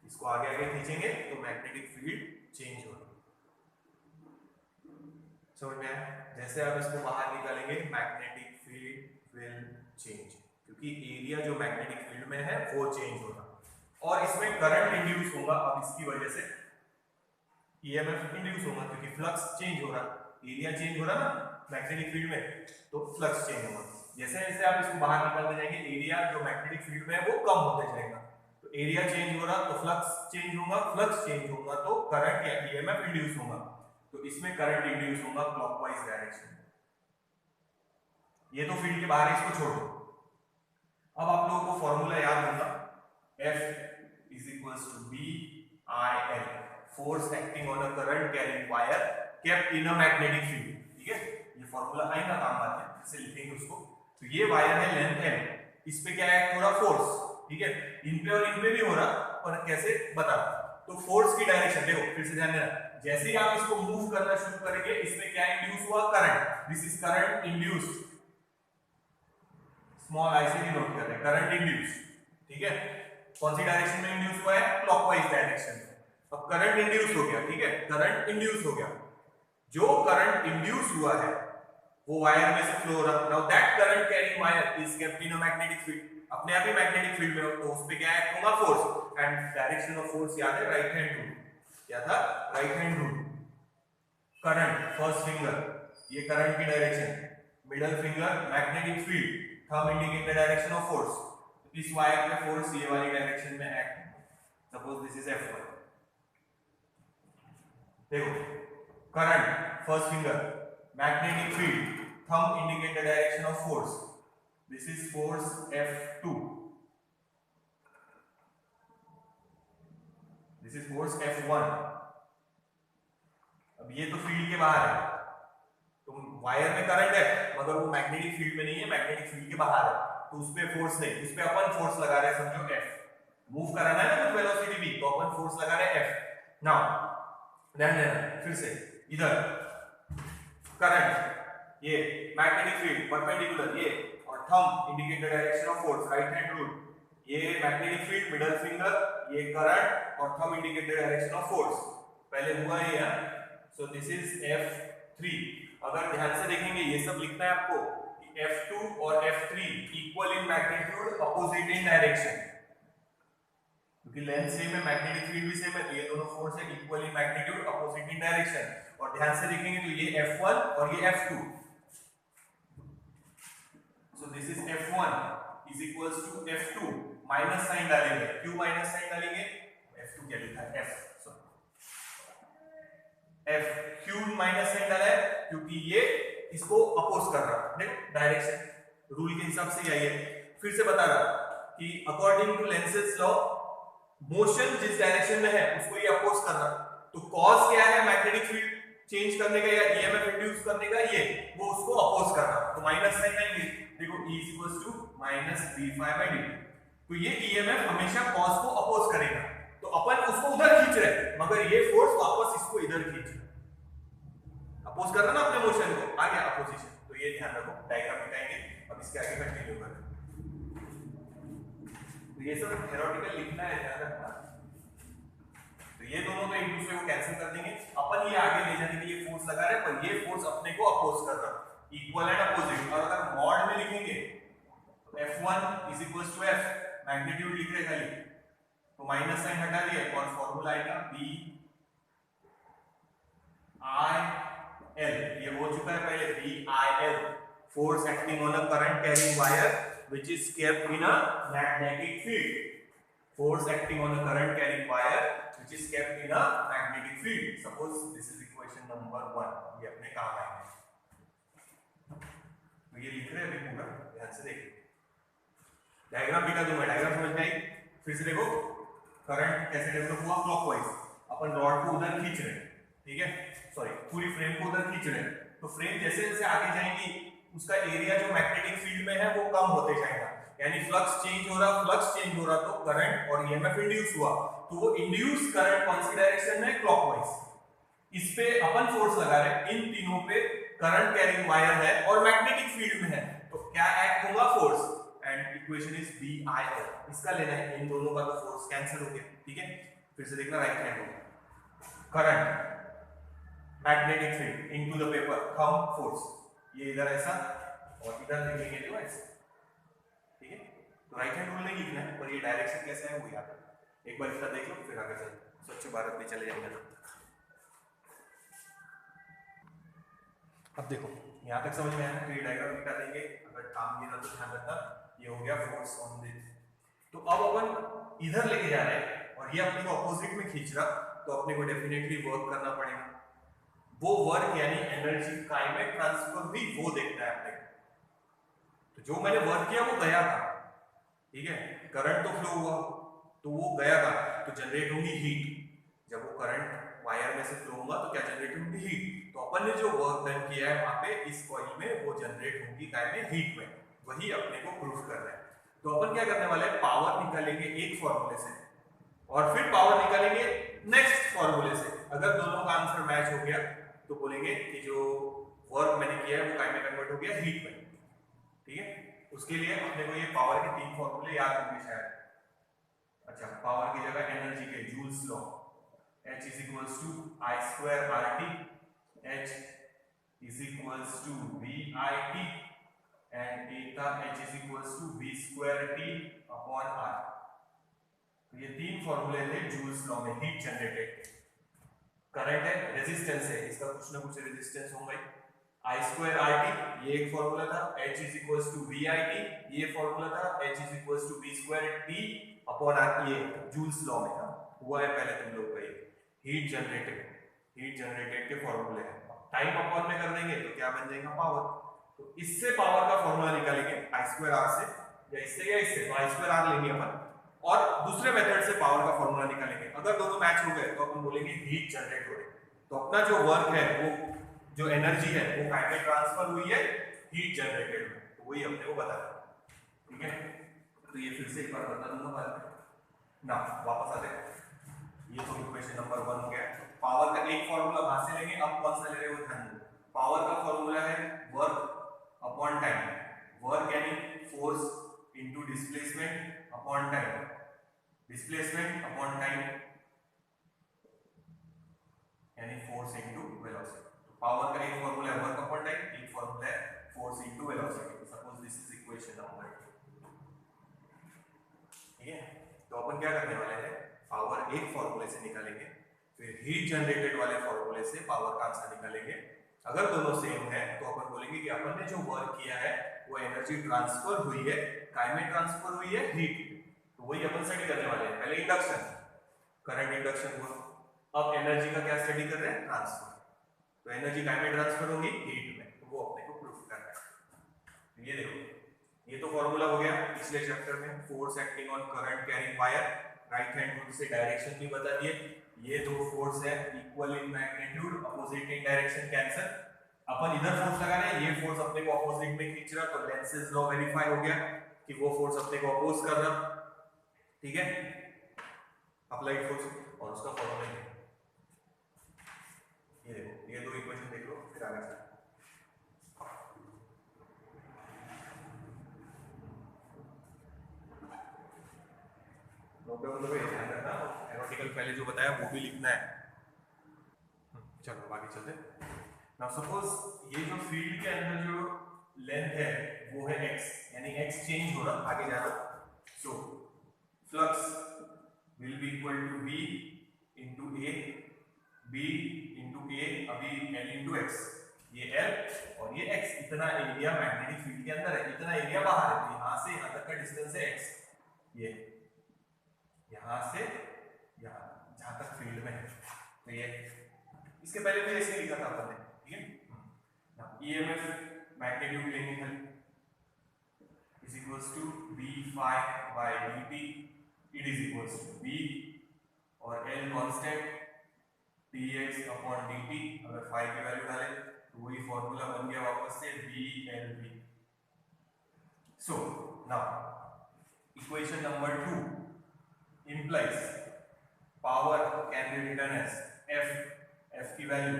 इसको आगे आगे खींचेंगे तो मैग्नेटिक फील्ड चेंज हो रही, समझ में आया? जैसे आप इसको बाहर निकालेंगे मैग्नेटिक फील्ड विल चेंज, क्योंकि एरिया जो मैग्नेटिक फील्ड में है वो चेंज होगा और इसमें करंट इंड्यूस होगा। अब इसकी वजह से ईएमएफ इंड्यूस होगा, क्योंकि फ्लक्स चेंज हो रहा, एरिया चेंज हो रहा ना मैग्नेटिक फील्ड में, तो फ्लक्स चेंज होगा। जैसे जैसे आप इसको बाहर निकालते जाएंगे, एरिया जो मैग्नेटिक फील्ड में है वो कम होते जाएगा, तो एरिया चेंज हो रहा तो फ्लक्स चेंज होगा, फ्लक्स चेंज होगा तो करंट या ईएमएफ इंड्यूस होगा, तो इसमें करंट इंड्यूस होगा क्लॉकवाइज डायरेक्शन। ये तो फील्ड के बाहर है, इसको छोड़ दो। अब आप लोगों को फॉर्मूला याद होगा, F is equals to BIL, force acting on a current carrying wire kept in a magnetic field। ठीक है, ये फॉर्मूला आएगा काम आते हैं, इसे लिखेंगे उसको। तो ये वायर है लेंथ M, इस पे क्या है, थोड़ा फोर्स, ठीक है, इन पे और इन पे भी हो रहा, और कैसे बता, तो फोर्स की डायरेक्शन देखो, फिर से ध्यान देना, जैसे ही आप इसको मूव करना शुरू करेंगे, इसमें क्या इंड्यूस हुआ, current, this is current induced, small I से नोट कर रहे हैं, करंट इंड्यूस। ठीक है, कौन सी डायरेक्शन में इंड्यूस हुआ है, क्लॉकवाइज डायरेक्शन में। अब करंट इंड्यूस हो गया, ठीक है, करंट इंड्यूस हो गया, जो करंट इंड्यूस हुआ है वो वायर में से फ्लो हो रहा, now that current carrying wire is kept in a magnetic field, अपने आप ही मैग्नेटिक फील्ड में हो, तो उस पे क्या एक्ट होगा, force, and direction of force याद है, राइट हैंड रूल, क्या था, right hand rule. Current first finger, ये करंट की direction, middle finger magnetic field, thumb indicate the direction of force, इस वायर पे फोर्स ये वाली डायरेक्शन में act, suppose this is F1, देखो current first finger, magnetic field, thumb indicate the direction of force, this is force F2, this is force F1। अब ये तो field के बाहर है, तो वायर में करंट है मगर वो मैग्नेटिक फील्ड में नहीं है, मैग्नेटिक फील्ड के बाहर है, तो उस पे फोर्स नहीं, उस पे अपन फोर्स लगा रहे हैं, समझो F, मूव कराना है ना कुछ वेलोसिटी भी, तो अपन फोर्स लगा रहे हैं F। नाउ ध्यान देना, फिर से इधर करंट, ये मैग्नेटिक फील्ड परपेंडिकुलर, ये और thumb indicate the direction of force, right hand rule, ये मैग्नेटिक फील्ड, मिडल फिंगर, ये करंट और thumb indicate the direction of force, पहले हुआ है यार, सो दिस इज F3। अगर ध्यान से देखेंगे ये सब लिखना है आपको, F2 और F3 equal in magnitude, opposite in direction, क्योंकि लेंथ सेम है, मैग्नेटिक फील्ड भी सेम है, तो ये दोनों फोर्स है equal in magnitude, opposite in direction. और ध्यान से देखेंगे तो ये F1 और ये F2, so this is F1 is equals to F2, minus sign डालेंगे, क्यों माइनस साइन डालेंगे, F2 क्या लिखा है, F क्यों माइनस साइन डाला है, क्योंकि ये इसको अपोज कर रहा है, देखो डायरेक्शन रूल के हिसाब से यही है। फिर से बता रहा कि according to lenses law, motion जिस डायरेक्शन में है उसको ये अपोज कर रहा, तो कॉज क्या है, मैग्नेटिक फील्ड चेंज करने का या ईएमएफ इंड्यूस करने का, ये वो उसको अपोज कर रहा, तो माइनस साइन आएंगे, देखो E equals to minus d∅dt, तो ये ईएमएफ हमेशा कॉज को अपोज करेगा, तो अपन उसको उधर खींच रहे हैं मगर ये फोर्स वापस इसको इधर खींच रहा है, अपोज कर रहा ना अपने मोशन को, आ गया अपोजिशन। तो ये ध्यान रखो, डायग्राम दिखाएंगे, अब इसके आगे कंटिन्यू करें। तो ये सब थ्योरेटिकल लिखना है, ध्यान रखना। तो ये दोनों तो एक दूसरे को कैंसिल कर देंगे, अपन ये आगे ले जाने के लिए फोर्स लगा रहे हैं, पर ये फोर्स अपने को अपोज कर रहा है, इक्वल एंड अपोजिट। और अगर मॉड में लिखेंगे तो F1 is equals to F, magnitude लिख रहे खाली, तो माइनस साइन हटा दिया और फॉर्मूला आएगा B I L, ये हो चुका है पहले, B I L, force acting on a current carrying wire which is kept in a magnetic field. Force acting on a current carrying wire which is kept in a magnetic field. Suppose this is equation number 1. ये अपने काम आएंगे, तो ये लिख रहे हैं अभी पूरा, ध्यान से देखिए। डायग्राम बिठा दूंगा, डायग्राम समझ में आई? फिर से देखो, करंट कैसे डेवलप हुआ, क्लॉकवाइज। अपन रॉड को उधर खींच रहे हैं, ठीक है, सॉरी पूरी फ्रेम को उधर खींच रहे हैं, तो फ्रेम जैसे जैसे आगे जाएंगी उसका एरिया जो मैग्नेटिक फील्ड में है वो कम होते जाएगा, यानी फ्लक्स चेंज हो रहा, तो करंट और ईएमएफ इंड्यूस हुआ, तो वो इंड्यूस करंट कौन सी डायरेक्शन में, क्लॉकवाइज। इस पे अपन फोर्स लगा रहे हैं, इन तीनों पे करंट कैरिंग वायर है और मैग्नेटिक फील्ड में है, तो क्या एक्ट होगा, force. And equation is BIL, इसका लेना है, इन दोनों का तो फोर्स कैंसिल हो गया, ठीक है। फिर से देखना, राइट हैंड होगा, current magnetic field into the paper, thumb force, ये इधर ऐसा और इधर लिखेंगे जो ऐसे, ठीक है। तो राइट हैंड रूल नहीं लिखना है, पर ये डायरेक्शन कैसा है वो याद रखना। एक बार इसका देख लो, फिर आगे चलो, स्वच्छ भारत में चले जाएंगे। अब देखो यहाँ तक समझ में आया, तो ये डायग्राम दिखा देंगे, अगर काम ये ना तो ध्यान रखना, ये हो गया फोर्स ऑन दिस। तो अब अपन इधर लेके जा रहे हैं और ये अपने को अपोजिट में खींच रहा, तो अपने को डेफिनेटली वर्क करना पड़ेगा। वो वर्क यानी एनर्जी काय में ट्रांसफर हुई वो देखना है अपने को। तो जो मैंने वर्क किया वो गया था, ठीक है, करंट तो फ्लो हुआ, तो वो गया था, तो जनरेट होगी हीट। जब वो करंट वायर में से फ्लो होगा तो क्या जनरेट होगी, हीट। तो अपन ने जो वर्क डन किया है वहां पे इस कॉइल में, वो जनरेट होगी काय में, हीट में, वही अपने को प्रूफ करना है। तो अपन क्या करने वाले हैं, पावर निकालेंगे एक फॉर्मूले से और फिर पावर निकालेंगे नेक्स्ट फॉर्मूले से। अगर दोनों का आंसर मैच हो गया तो बोलेंगे कि जो वर्क मैंने किया है वो काय में कन्वर्ट हो गया, हीट में, ठीक है। उसके लिए अपने को ये पावर के 3 फॉर्मूले याद होंगे शायद। अच्छा, पावर की जगह एनर्जी के joules law, H is equals to I square RT, H is equals to VIT and eta H is equals to V square T upon R। तो ये 3 फॉर्मूले थे जूल्स लॉ में, हीट जनरेटेड। करंट है, resistance है, इसका कुछ ना कुछ रेजिस्टेंस होगा। I square RT ये एक फॉर्मूला था, H is equals to VIT ये फॉर्मूला था, H is equals to V square T upon R, ये जूल्स लॉ में हुआ है पहले तुम लोग का। ये हीट जनरेटेड के फॉर्मूले हैं। टाइम अपॉन में कर देंगे तो क्या बन जाएगा, पावर। तो इससे पावर का फॉर्मूला निकालेंगे I स्क्वायर R से, या इससे या इससे, तो I स्क्वायर R लेंगे अपन, और दूसरे मेथड से पावर का फॉर्मूला निकालेंगे। अगर दोनों मैच हो गए तो अपन बोलेंगे हीट जनरेट हो रही। तो अपना जो वर्क है, वो जो एनर्जी है वो काय में ट्रांसफर हुई है, हीट जनरेटेड में, तो वही अपने को बताना, ठीक है। तो ये फिर से एक बार बता दूंगा बाद में ना, वापस आते हैं। ये तो इक्वेशन नंबर 1 हो गया। पावर का एक फॉर्मूला वहां से लेंगे, अब कौन सा ले रहे हो ध्यान दो। पावर का फॉर्मूला है वर्क अपॉन टाइम, वर्क यानी force into displacement upon time, displacement upon time यानी फोर्स इनटू वेलोसिटी। तो पावर का एक फॉर्मूला है वर्क अपॉन टाइम, एक फॉर्मूला है force into velocity. Suppose this is equation number 2, ठीक है। तो अपन क्या करने वाले हैं, पावर एक फॉर्मूले से निकालेंगे, फिर हीट जनरेटेड वाले फॉर्मूले से पावर का आंसर निकालेंगे। अगर दोनों सेम है तो अपन बोलेंगे कि अपन ने जो वर्क किया है वो एनर्जी ट्रांसफर हुई है, काय में ट्रांसफर हुई है, हीट। तो वही अपन स्टडी करने वाले हैं। पहले इंडक्शन, करंट इंडक्शन हुआ, अब एनर्जी का क्या स्टडी कर रहे हैं, ट्रांसफर। तो एनर्जी काय में ट्रांसफर होगी, हीट में, तो वो अपने को प्रूफ करना है। ये देखो, ये तो फॉर्मूला हो गया पिछले चैप्टर में, force acting on current carrying wire, right hand rule से डायरेक्शन भी बता दिए। ये दो फोर्स है equal in magnitude, opposite in direction cancel. अपन इधर फोर्स लगा रहे हैं, ये फोर्स अपने को अपोजिट में खींच रहा, तो लेंसेज लॉ वेरीफाई हो गया कि वो फोर्स अपने को अपोज कर रहा, ठीक है, अप्लाइड फोर्स। और उसका फॉर्मूला ये देखो, ये दो इक्वेशन देख लो, फिर आगे चलते हैं। ध्यान रखना, एरोटिकल पहले जो बताया वो भी लिखना है। चलो आगे चलते हैं। नाउ सपोज ये जो फील्ड के अंदर जो लेंथ है वो है x, यानी x चेंज हो रहा, आगे जा रहा। So flux will be equal to b into a, b into a, अभी l इनटू x, ये l और ये x इतना एरिया मैग्नेटिक फील्ड के अंदर है, इतना एरिया बाहर है, तो यहां से यहां तक का डिस्टेंस है x, ये यहां से यहां जहां तक फील्ड में है, तो ये इसके पहले भी ऐसे लिखा था अपन ने, ठीक है। ईएमएफ मैग्नीट्यूड लेंगे खाली is equals to b phi by dt, it is equals to b और l constant dx upon dt, अगर phi की वैल्यू डालें तो वही फॉर्मूला बन गया वापस से blv। so now equation number 2 implies power can be written as f की वैल्यू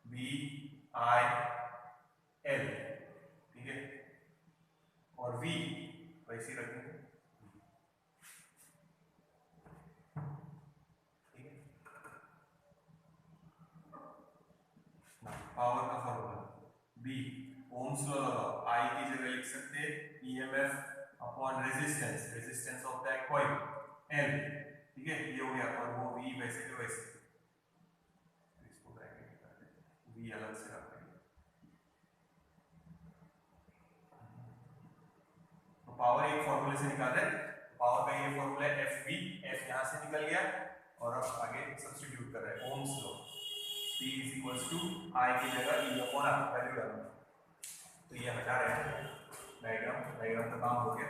b I l, ठीक है, और v वैसे ही रखेंगे, ठीक है। पावर का फॉर्मूला b, ओम्स लॉ लगाओ, I की जगह लिख सकते हैं EMF upon resistance, resistance of that coil L, ठीक है, ये हो गया, और वो v वैसे के वैसे, इसको ब्रैकेट कर दें, v अलग से रख देंगे। तो पावर एक फॉर्मूले से निकाल रहे हैं, पावर का ये फॉर्मूला है FV, F यहां से निकल गया और अब आगे सब्स्टिट्यूट कर रहे हैं Ohm's law, P is equals to I की जगह E upon R वैल्यू डालना, तो ये हटा रहे हैं डायग्राम का काम हो गया।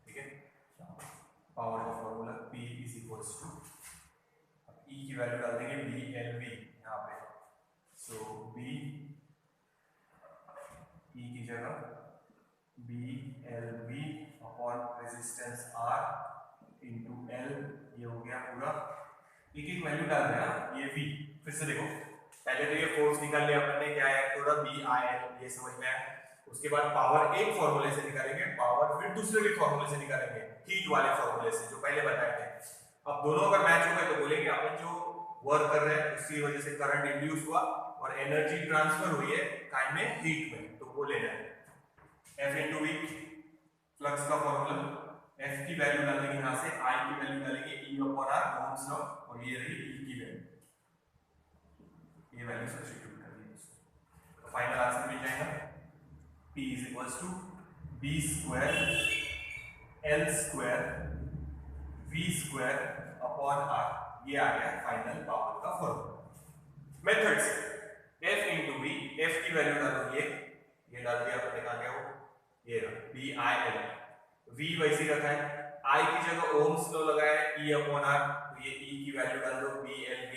ठीक है, पावर का formula P is equals to, E की वैल्यू डाल देंगे BLV यहाँ पे, सो B E की जगह BLV upon resistance R into L, ये हो गया पूरा, एक वैल्यू डाल रहे हैं। ये V फिर से देखो, पहले तो ये फोर्स निकाल लिया अपन ने, क्या है पूरा BIL, ये समझ में आया। उसके बाद पावर एक फॉर्मूले से निकालेंगे, पावर फिर दूसरे भी फॉर्मूले से निकालेंगे, हीट वाले फॉर्मूले से जो पहले बताए थे। अब दोनों अगर मैच हो गए तो बोलेंगे अपन जो वर्क कर रहे हैं उसकी वजह से करंट इंड्यूस हुआ और एनर्जी ट्रांसफर हुई है काइंड में हीट में, तो वो लेना है F into V, फ्लक्स का फॉर्मूला, F की वैल्यू डालेंगे यहां से, I की वैल्यू डालेंगे E upon R, ohm's law, और ये रही E की वैल्यू, ये वैल्यू सब्स्टिट्यूट कर दी, तो फाइनल आंसर मिल जाएगा P is equals to B square L square V square upon R, ये आ गया फाइनल पावर का फॉर्मूला। मेथड से F into V, F की वैल्यू डालो, ये डाल दिया आपने, कहा गया वो, ये BIL, V वैसी रखा है, I की जगह ओम्स लॉ लगाया है E upon R, तो ये E की वैल्यू डाल दो BLV।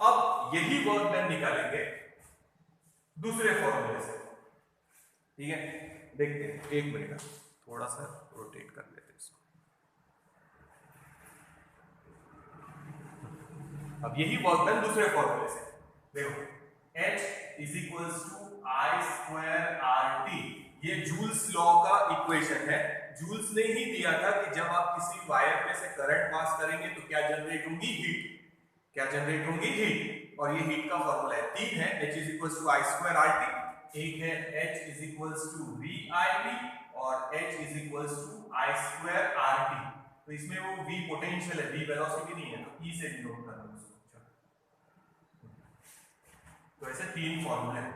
अब यही वर्क डन निकालेंगे दूसरे फॉर्मूले से, ठीक है, देखते हैं, एक मिनट थोड़ा सा रोटेट कर लेते हैं इसको। अब यही वर्क डन दूसरे फॉर्मूले से, देखो H is equals to I square RT, ये जूल्स लॉ का इक्वेशन है। जूल्स ने ही दिया था कि जब आप किसी वायर में से करंट पास करेंगे तो क्या जनरेट होगी, हीट, क्या जनरेट होगी, हीट, और ये हीट का फॉर्मूला है, तीन है, H is equals to I square RT, एक है H is equals to VIP और H is equals to I square RT। तो इसमें वो V पोटेंशियल है, V वेलोसिटी नहीं है, तो E से डिनोट कर दो उसको। तो ऐसे तीन फॉर्मूले हैं,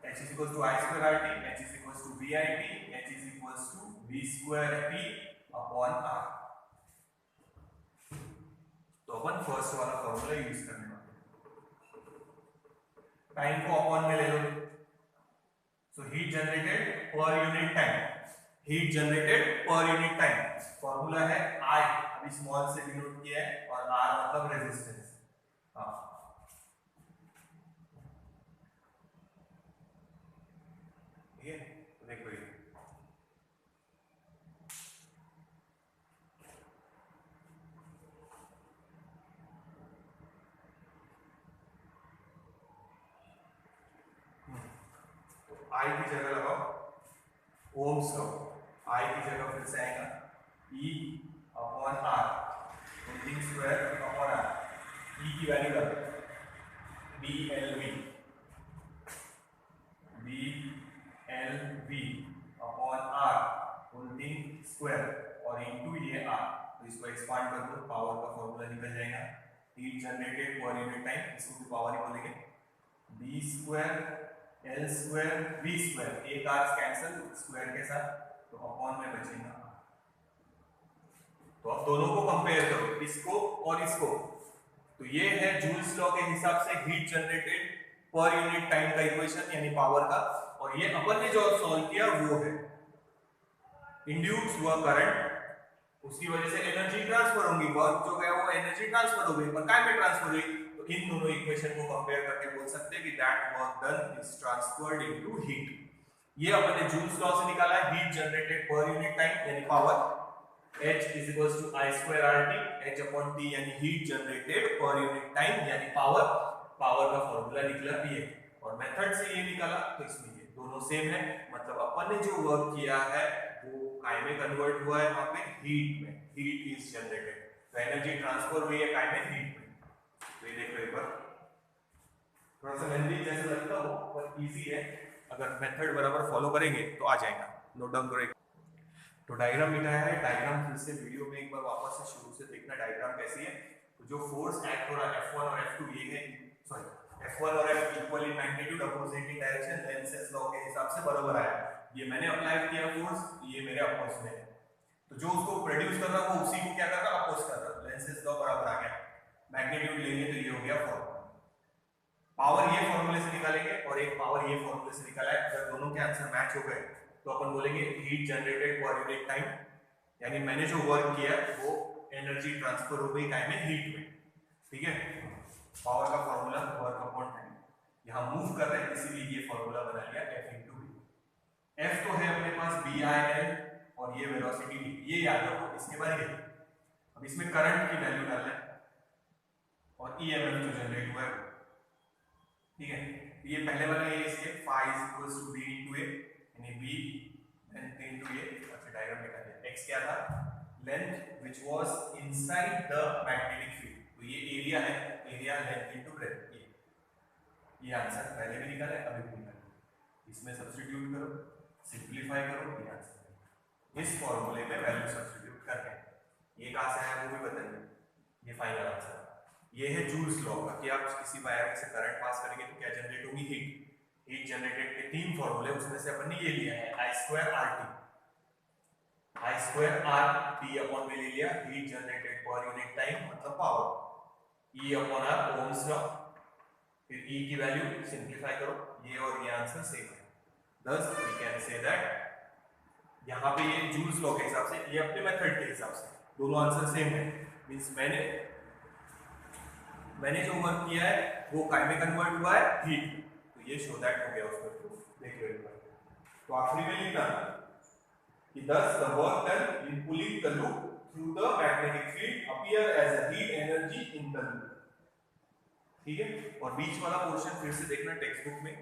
H is equals to I square RT, H is equals to VIP, H is equals to V square P upon R। तो अपन फर्स्ट वाला फॉर्मूला यूज करने वाले हैं, टाइम को अपॉन में ले लो, so heat generated per unit time, heat generated per unit time, formula है I, अभी स्मॉल से डिनोट किया है, और R मतलब रेजिस्टेंस। हाँ, ठीक है, तो देखो ये I की जगह लगाओ ओम्स लॉ, I की जगह फिर से आएगा E upon R, everything square upon R, E की वैल्यू डालो BLV, एक्सपांड कर दो, पावर का फॉर्मूला निकल जाएगा heat generated per unit time, इसको भी पावर ही बोलेंगे, b square l square v square, एक r कैंसिल स्क्वायर के साथ, तो अपॉन में बचेगा। तो अब दोनों को कंपेयर करो, इसको और इसको, तो ये है जूल्स लॉ के हिसाब से heat generated per unit time का इक्वेशन यानी पावर का, और ये अपन ने जो सॉल्व किया वो है इंड्यूस हुआ करंट, उसकी वजह से एनर्जी ट्रांसफर होगी, वर्क जो गया वो एनर्जी ट्रांसफर हो गई, पर काय में ट्रांसफर हुई, तो इन दोनों इक्वेशन को कंपेयर करके बोल सकते हैं कि that work done is transferred into heat. ये अपन ने जूल्स लॉ से निकाला है heat generated per unit time यानी power, H is equals to I square RT, H upon T यानी heat generated per unit time यानी पावर, पावर का formula निकला ये, और मेथड से ये निकाला, तो इसमें ये दोनों सेम है, मतलब अपन ने जो वर्क किया है वो काय में कन्वर्ट हुआ है, वहां पे हीट में, हीट इज जनरेटेड, तो एनर्जी ट्रांसफर हुई है काय में, हीट में। तो ये देखो एक बार, थोड़ा सा लेंथी जैसे लगता हो पर इजी है, अगर मेथड बराबर फॉलो करेंगे तो आ जाएगा, नोट डाउन करो। तो डायग्राम दिखाया है, डायग्राम फिर से वीडियो में एक बार वापस से शुरू से देखना डायग्राम कैसी है। तो जो फोर्स एक्ट हो रहा है F1 और F2 ये है, सॉरी F1 और F equal in magnitude opposite in direction, lenses law के हिसाब से बराबर आया, ये मैंने अप्लाई किया फोर्स, ये मेरे अपोज में है, तो जो उसको प्रोड्यूस कर रहा है वो उसी को क्या कर रहा है, अपोज कर रहा है, लेंसेज लॉ बराबर आ गया, मैग्नीट्यूड लेंगे तो ये हो गया फॉर्मूला, पावर ये फॉर्मूले से निकालेंगे और एक पावर ये फॉर्मूले से निकाला है, अगर दोनों के आंसर मैच हो गए तो अपन बोलेंगे heat generated per unit time, यानी मैंने जो वर्क किया वो एनर्जी ट्रांसफर हो गई टाइम में, हीट में, ठीक है। पावर का फॉर्मूला वर्क अपॉन टाइम, यहां मूव कर रहे हैं इसीलिए ये फॉर्मूला बना लिया F into V। F तो है अपने पास BIL और ये वेलोसिटी V, ये याद रखो, इसके बाद ये, अब इसमें करंट की वैल्यू डालना है और EMF जो जनरेट हुआ है, ठीक है। ये पहले वाला ये इसके phi is equals to V into A, यानी B लेंथ इनटू ये, अच्छा डायग्राम में कर दिया, x क्या था, length which was inside the magnetic field, तो ये एरिया है, एरिया लेंथ इनटू ब्रेथ, ये आंसर पहले भी निकाला है अभी भी निकाला, इसमें सब्स्टिट्यूट करो, सिंपलीफाई करो, ये आंसर, इस फार्मूले में वैल्यू सब्स्टिट्यूट करके, ये कहां से आया वो भी बताइए, ये फाइनल आंसर, ये है जूल्स लॉ का कि आप किसी वायर से करंट पास करेंगे तो क्या जनरेट होगी, हीट, हीट जनरेटेड के तीन फॉर्मूले, उसमें से अपन ने ये लिया है I square RT, I square RT upon में ले लिया heat generated per unit time मतलब power, E upon R ohm's law, फिर E की वैल्यू सिंपलीफाई करो, ये और ये आंसर सेम है, thus we can say that यहाँ पे ये जूल्स लॉ के हिसाब से, ये अपने मेथड के हिसाब से दोनों आंसर सेम है, मींस मैंने जो वर्क किया है वो काय में कन्वर्ट हुआ है, हीट, ये शो दैट हो गया उसका प्रूफ, देख लो एक बार। तो आखिरी में लिखना कि thus the work done in pulling the loop through the magnetic field appear as a heat energy in the loop, ठीक है। और बीच वाला पोर्शन फिर से देखना टेक्स्ट बुक में,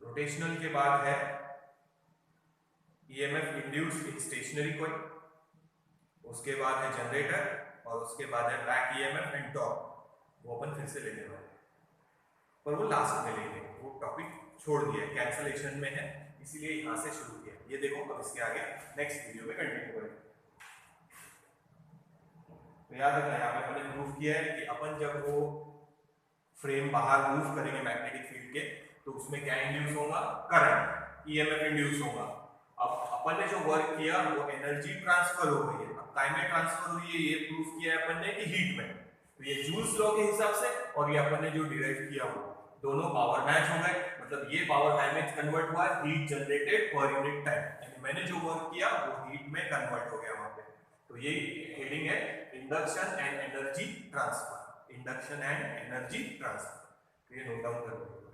रोटेशनल के बाद है EMF induced in stationary coil, उसके बाद है जनरेटर, और उसके बाद है बैक EMF एंड टॉर्क, वो अपन फिर से लेने वाले, पर वो लास्ट में लेंगे, वो टॉपिक छोड़ दिया, कैंसलेशन में है, इसीलिए यहां से शुरू किया, ये देखो, अब इसके आगे नेक्स्ट वीडियो में कंटिन्यू करेंगे। तो याद रखना, यहाँ पे हमने प्रूव किया है कि अपन जब वो फ्रेम बाहर मूव करेंगे मैग्नेटिक फील्ड के, तो उसमें क्या इंड्यूस होगा, करंट, EMF इंड्यूस होगा। अब अपन ने जो वर्क किया वो एनर्जी ट्रांसफर हो गई है, अब काय में ट्रांसफर हुई है ये प्रूव किया है अपन ने कि हीट में, तो ये जूल्स लॉ के हिसाब से, और ये अपन ने जो डिराइव किया वो दोनों पावर मैच हो गए, मतलब ये पावर टाइम में कन्वर्ट हुआ है heat generated per unit time, यानी मैंने जो वर्क किया वो हीट में कन्वर्ट हो गया वहां पे। तो ये हेडिंग है induction and energy transfer, induction and energy transfer, ये नोट डाउन कर लो।